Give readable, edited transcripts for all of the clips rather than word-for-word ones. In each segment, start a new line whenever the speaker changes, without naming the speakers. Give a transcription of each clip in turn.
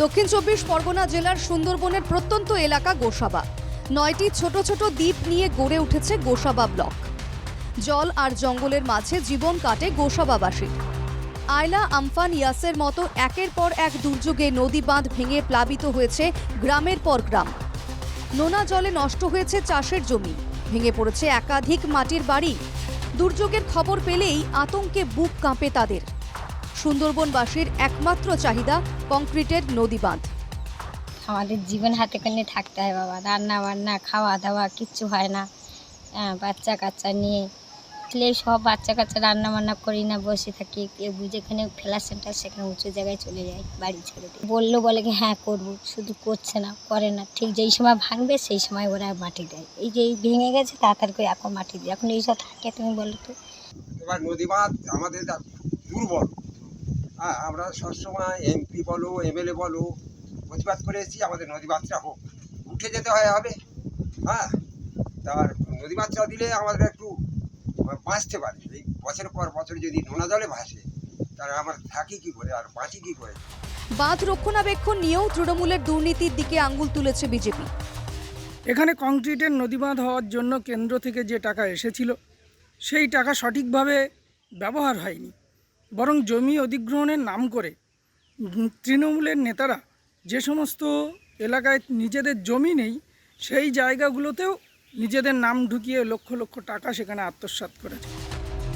দক্ষিণ চব্বিশ পরগনা জেলার সুন্দরবনের প্রত্যন্ত এলাকা গোসাবা। 9টি ছোট ছোট দ্বীপ নিয়ে গড়ে উঠেছে গোসাবা ব্লক। জল আর জঙ্গলের মাঝে জীবন কাটে গোসাবাবাসীর। আয়লা, আমফান, ইয়াসের মতো একের পর এক দুর্যোগে নদী বাঁধ ভেঙে প্লাবিত হয়েছে গ্রামের পর গ্রাম। নোনা জলে নষ্ট হয়েছে চাষের জমি, ভেঙে পড়েছে একাধিক মাটির বাড়ি। দুর্যোগের খবর পেলেই আতঙ্কে বুক কাঁপে তাদের। সুন্দরবনবাসীর একমাত্র চাহিদা কংক্রিটের নদী বাঁধ।
আমাদের জীবন হাতে করে থাকতে হয় বাবা, রান্না বান্না খাওয়া দাওয়া কিচ্ছু হয় না। বাচ্চা কাচ্চা নিয়ে সব বাচ্চা কাচ্চা রান্না বান্না করি না, বসে থাকি। যেখানে ফেলার সেন্টার সেখানে উঁচু জায়গায় চলে যাই, বাড়ি ছেড়ে দিই। বললো বলে কি হ্যাঁ করবো, শুধু করছে না, করে না। ঠিক যেই সময় ভাঙবে সেই সময় ওরা মাটি দেয়। এই যে ভেঙে গেছে তাড়াতাড়ি করে এখন মাটি দেয়। এখন এইসব থাকে, তুমি বলো তো।
এবার নদী বাঁধ আমাদের দুর্বল। হ্যাঁ, আমরা সবসময় এমপি বলো এমএলএ বলো প্রতিবাদ করে এসেছি আমাদের নদী বাঁধটা হোক, উঠে যেতে হবে। হ্যাঁ, তার নদী বাঁধটা দিলে আমাদের একটু বাঁচতে পারে। এই বছরের পর বছর যদি নোনা জলে ভাসে তাহলে আমরা থাকি কী করে আর বাঁচি কী করে।
বাঁধ রক্ষণাবেক্ষণ নিয়েও তৃণমূলের দুর্নীতির দিকে আঙুল তুলেছে বিজেপি।
এখানে কংক্রিটের নদীবাঁধ হওয়ার জন্য কেন্দ্র থেকে যে টাকা এসেছিল সেই টাকা সঠিকভাবে ব্যবহার হয়নি, বরং জমি অধিগ্রহণের নাম করে তৃণমূলের নেতারা যে সমস্ত এলাকায় নিজেদের জমি নেই সেই জায়গাগুলোতেও নিজেদের নাম ঢুকিয়ে লক্ষ লক্ষ টাকা সেখানে আত্মসাৎ করেছে।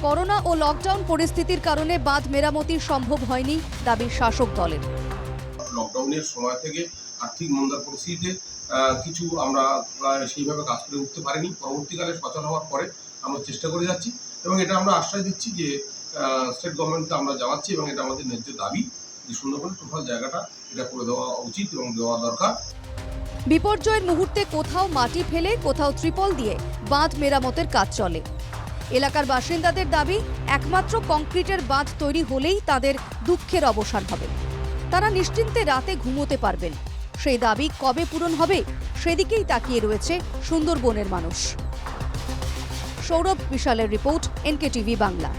করোনা ও লকডাউন পরিস্থিতির কারণে বাঁধ মেরামতি সম্ভব হয়নি দাবি শাসক দলের।
লকডাউনের সময় থেকে আর্থিক মন্দার পরিস্থিতিতে কিছু আমরা সেইভাবে কাজ করে উঠতে পারিনি। পরবর্তীকালে সচল হওয়ার পরে আমরা চেষ্টা করে যাচ্ছি এবং এটা আমরা আশ্বাস দিচ্ছি যে স্টেট গভর্নমেন্টকে আমরা জানাচ্ছি এবং এটা আমাদের ন্যায্য দাবি যে সুন্দরবনের টোটাল জায়গাটা এটা করে দেওয়া উচিত এবং দেওয়া দরকার।
বিপর্যয়ের মুহূর্তে কোথাও মাটি ফেলে কোথাও ত্রিপল দিয়ে বাঁধ মেরামতের কাজ চলে। এলাকার বাসিন্দাদের দাবি একমাত্র কংক্রিটের বাঁধ তৈরি হলেই তাদের দুঃখের অবসান হবে। তারা নিশ্চিন্তে রাতে ঘুমোতে পারবেন। সেই দাবি কবে পূরণ হবে সেদিকেই তাকিয়ে রয়েছে সুন্দরবনের মানুষ। সৌরভ বিশালের রিপোর্ট, NKTV বাংলা।